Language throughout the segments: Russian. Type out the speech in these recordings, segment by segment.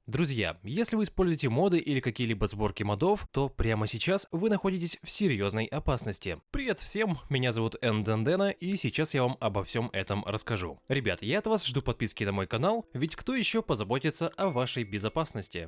Друзья, если вы используете моды или какие-либо сборки модов, то прямо сейчас вы находитесь в серьезной опасности. Привет всем, меня зовут Эндендена, и сейчас я вам обо всем этом расскажу. Ребят, я от вас жду подписки на мой канал, ведь кто еще позаботится о вашей безопасности?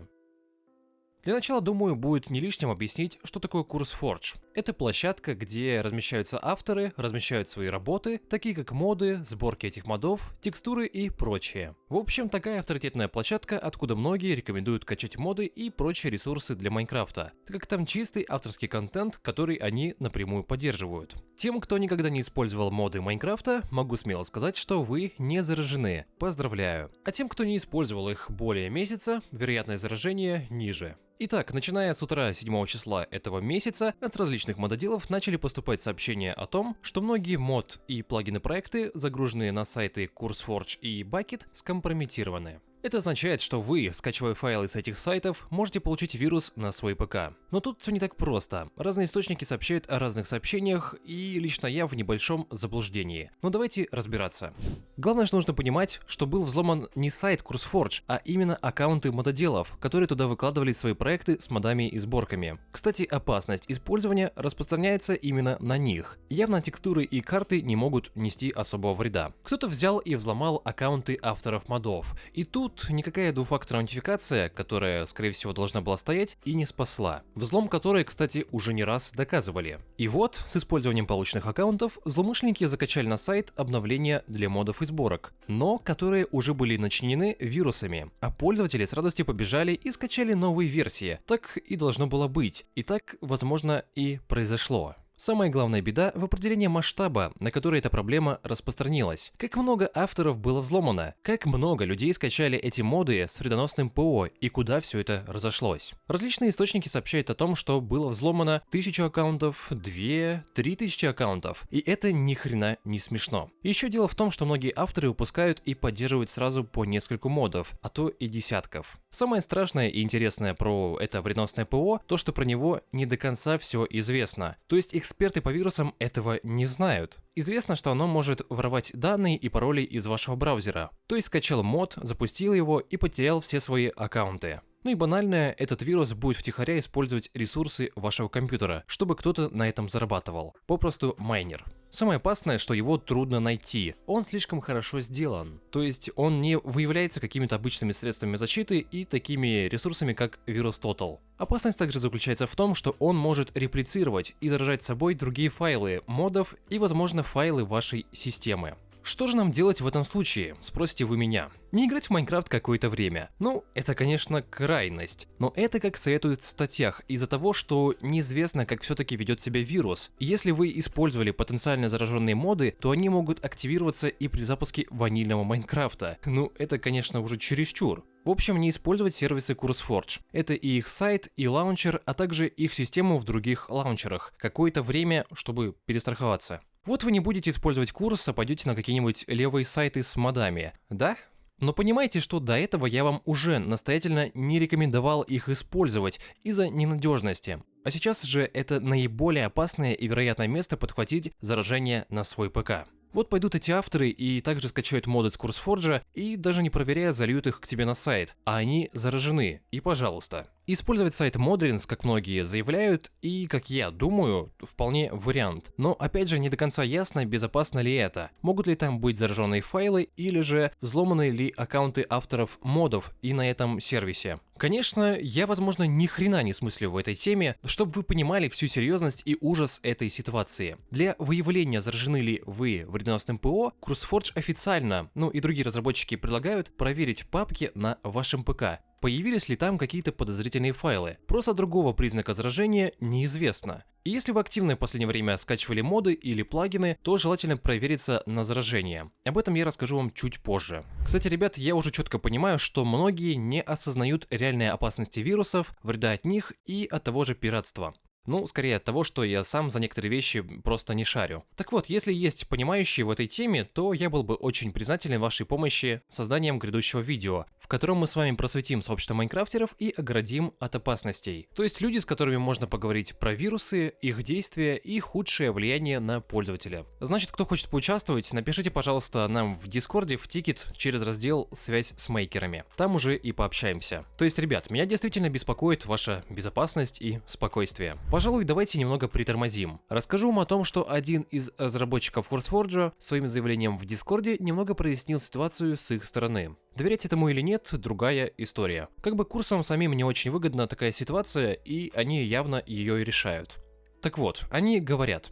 Для начала, думаю, будет не лишним объяснить, что такое CurseForge. Это площадка, где размещаются авторы, размещают свои работы, такие как моды, сборки этих модов, текстуры и прочее. В общем, такая авторитетная площадка, откуда многие рекомендуют качать моды и прочие ресурсы для Майнкрафта, так как там чистый авторский контент, который они напрямую поддерживают. Тем, кто никогда не использовал моды Майнкрафта, могу смело сказать, что вы не заражены. Поздравляю. А тем, кто не использовал их более месяца, вероятность заражения ниже. Итак, начиная с утра 7 числа этого месяца, от различных мододелов начали поступать сообщения о том, что многие мод и плагины проекты, загруженные на сайты CurseForge и Bukkit, скомпрометированы. Это означает, что вы, скачивая файлы с этих сайтов, можете получить вирус на свой ПК. Но тут все не так просто. Разные источники сообщают о разных сообщениях, и лично я в небольшом заблуждении. Но давайте разбираться. Главное, что нужно понимать, что был взломан не сайт CurseForge, а именно аккаунты мододелов, которые туда выкладывали свои проекты с модами и сборками. Кстати, опасность использования распространяется именно на них. Явно текстуры и карты не могут нести особого вреда. Кто-то взял и взломал аккаунты авторов модов, и тут никакая двухфакторная аутентификация, которая, скорее всего, должна была стоять, и не спасла. Взлом которой, кстати, уже не раз доказывали. И вот, с использованием полученных аккаунтов, злоумышленники закачали на сайт обновления для модов и сборок, но которые уже были начинены вирусами, а пользователи с радостью побежали и скачали новые версии. Так и должно было быть, и так, возможно, и произошло. Самая главная беда в определении масштаба, на который эта проблема распространилась. Как много авторов было взломано, как много людей скачали эти моды с вредоносным ПО и куда все это разошлось. Различные источники сообщают о том, что было взломано 1000 аккаунтов, 2-3000 аккаунтов, и это ни хрена не смешно. Еще дело в том, что многие авторы выпускают и поддерживают сразу по нескольку модов, а то и десятков. Самое страшное и интересное про это вредоносное ПО, то что про него не до конца все известно, то есть эксперты по вирусам этого не знают. Известно, что оно может воровать данные и пароли из вашего браузера. То есть скачал мод, запустил его и потерял все свои аккаунты. Ну и банально, этот вирус будет втихаря использовать ресурсы вашего компьютера, чтобы кто-то на этом зарабатывал. Попросту майнер. Самое опасное, что его трудно найти. Он слишком хорошо сделан. То есть он не выявляется какими-то обычными средствами защиты и такими ресурсами, как VirusTotal. Опасность также заключается в том, что он может реплицировать и заражать собой другие файлы модов и, возможно, файлы вашей системы. Что же нам делать в этом случае, спросите вы меня? Не играть в Майнкрафт какое-то время. Ну, это, конечно, крайность. Но это как советуют в статьях, из-за того, что неизвестно, как все-таки ведет себя вирус. Если вы использовали потенциально зараженные моды, то они могут активироваться и при запуске ванильного Майнкрафта. Ну, это, конечно, уже чересчур. В общем, не использовать сервисы CurseForge. Это и их сайт, и лаунчер, а также их систему в других лаунчерах. Какое-то время, чтобы перестраховаться. Вот вы не будете использовать курс, а пойдете на какие-нибудь левые сайты с модами, да? Но понимаете, что до этого я вам уже настоятельно не рекомендовал их использовать из-за ненадежности. А сейчас же это наиболее опасное и вероятное место подхватить заражение на свой ПК. Вот пойдут эти авторы и также скачают моды с CurseForge и даже не проверяя зальют их к тебе на сайт, а они заражены, и пожалуйста. Использовать сайт Modrins, как многие заявляют, и, как я думаю, вполне вариант. Но опять же не до конца ясно, безопасно ли это. Могут ли там быть зараженные файлы или же взломаны ли аккаунты авторов модов и на этом сервисе. Конечно, я, возможно, ни хрена не смыслю в этой теме, чтобы вы понимали всю серьезность и ужас этой ситуации. Для выявления, заражены ли вы вредоносным ПО, CurseForge официально, ну и другие разработчики предлагают проверить папки на вашем ПК. Появились ли там какие-то подозрительные файлы? Просто другого признака заражения неизвестно. И если вы активно в последнее время скачивали моды или плагины, то желательно провериться на заражение. Об этом я расскажу вам чуть позже. Кстати, ребят, я уже четко понимаю, что многие не осознают реальной опасности вирусов, вреда от них и от того же пиратства. Ну, скорее от того, что я сам за некоторые вещи просто не шарю. Так вот, если есть понимающие в этой теме, то я был бы очень признателен вашей помощи созданием грядущего видео, в котором мы с вами просветим сообщество майнкрафтеров и оградим от опасностей. То есть люди, с которыми можно поговорить про вирусы, их действия и худшее влияние на пользователя. Значит, кто хочет поучаствовать, напишите, пожалуйста, нам в Дискорде в тикет через раздел «Связь с мейкерами». Там уже и пообщаемся. То есть, ребят, меня действительно беспокоит ваша безопасность и спокойствие. Пожалуй, давайте немного притормозим. Расскажу вам о том, что один из разработчиков CurseForge своим заявлением в Дискорде немного прояснил ситуацию с их стороны. Доверять этому или нет, другая история. Как бы курсам самим не очень выгодна такая ситуация, и они явно ее и решают. Так вот, они говорят.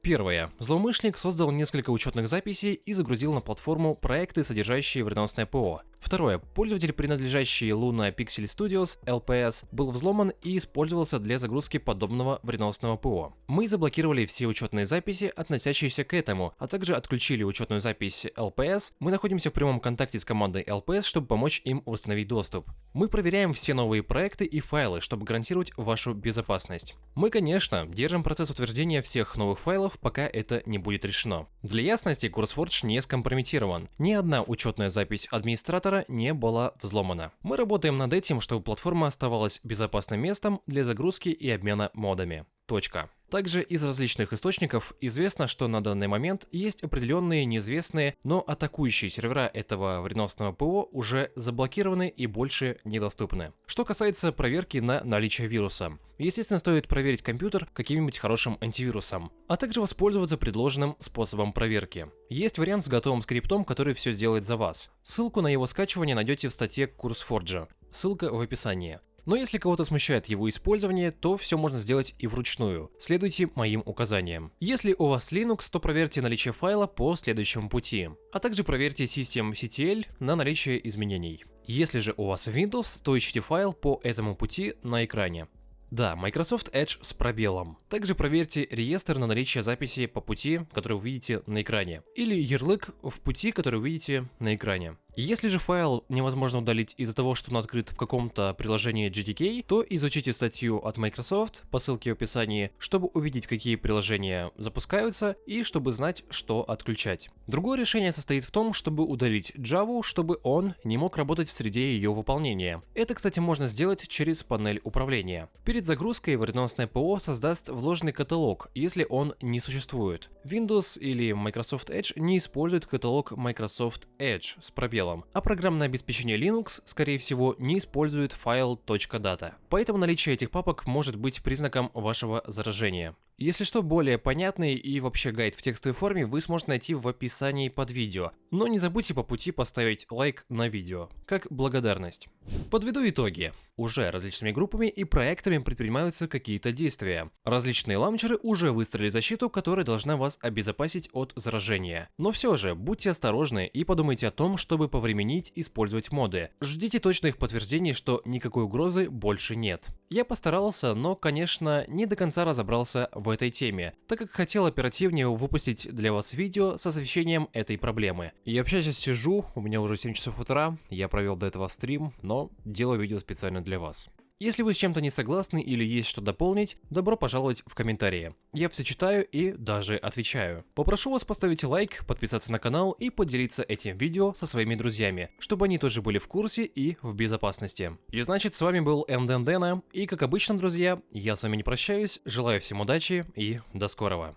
Первое. Злоумышленник создал несколько учетных записей и загрузил на платформу проекты, содержащие вредоносное ПО. Второе. Пользователь, принадлежащий Luna Pixel Studios, LPS, был взломан и использовался для загрузки подобного вредоносного ПО. Мы заблокировали все учетные записи, относящиеся к этому, а также отключили учетную запись LPS. Мы находимся в прямом контакте с командой LPS, чтобы помочь им восстановить доступ. Мы проверяем все новые проекты и файлы, чтобы гарантировать вашу безопасность. Мы, конечно, держим процесс утверждения всех новых файлов, пока это не будет решено. Для ясности, CurseForge не скомпрометирован. Ни одна учетная запись администратора не была взломана. Мы работаем над этим, чтобы платформа оставалась безопасным местом для загрузки и обмена модами. Точка. Также из различных источников известно, что на данный момент есть определенные неизвестные, но атакующие сервера этого вредоносного ПО уже заблокированы и больше недоступны. Что касается проверки на наличие вируса. Естественно, стоит проверить компьютер каким-нибудь хорошим антивирусом, а также воспользоваться предложенным способом проверки. Есть вариант с готовым скриптом, который все сделает за вас. Ссылку на его скачивание найдете в статье CurseForge. Ссылка в описании. Но если кого-то смущает его использование, то все можно сделать и вручную. Следуйте моим указаниям. Если у вас Linux, то проверьте наличие файла по следующему пути, а также проверьте systemctl на наличие изменений. Если же у вас Windows, то ищите файл по этому пути на экране. Да, Microsoft Edge с пробелом. Также проверьте реестр на наличие записи по пути, который вы видите на экране, или ярлык в пути, который вы видите на экране. Если же файл невозможно удалить из-за того, что он открыт в каком-то приложении GTK, то изучите статью от Microsoft по ссылке в описании, чтобы увидеть, какие приложения запускаются и чтобы знать, что отключать. Другое решение состоит в том, чтобы удалить Java, чтобы он не мог работать в среде ее выполнения. Это, кстати, можно сделать через панель управления. Перед загрузкой вредоносное ПО создаст вложенный каталог, если он не существует. Windows или Microsoft Edge не используют каталог Microsoft Edge с пробелом, а программное обеспечение Linux, скорее всего, не использует файл .data. Поэтому наличие этих папок может быть признаком вашего заражения. Если что, более понятный и вообще гайд в текстовой форме вы сможете найти в описании под видео. Но не забудьте по пути поставить лайк на видео, как благодарность. Подведу итоги. Уже различными группами и проектами предпринимаются какие-то действия. Различные лаунчеры уже выстроили защиту, которая должна вас обезопасить от заражения. Но все же, будьте осторожны и подумайте о том, чтобы повременить использовать моды. Ждите точных подтверждений, что никакой угрозы больше нет. Я постарался, но, конечно, не до конца разобрался в этой теме, так как хотел оперативнее выпустить для вас видео с освещением этой проблемы. Я вообще сейчас сижу, у меня уже 7 часов утра, я провел до этого стрим, но делаю видео специально для вас. Если вы с чем-то не согласны или есть что дополнить, добро пожаловать в комментарии. Я все читаю и даже отвечаю. Попрошу вас поставить лайк, подписаться на канал и поделиться этим видео со своими друзьями, чтобы они тоже были в курсе и в безопасности. И значит, с вами был НДНДена, и как обычно, друзья, я с вами не прощаюсь, желаю всем удачи и до скорого.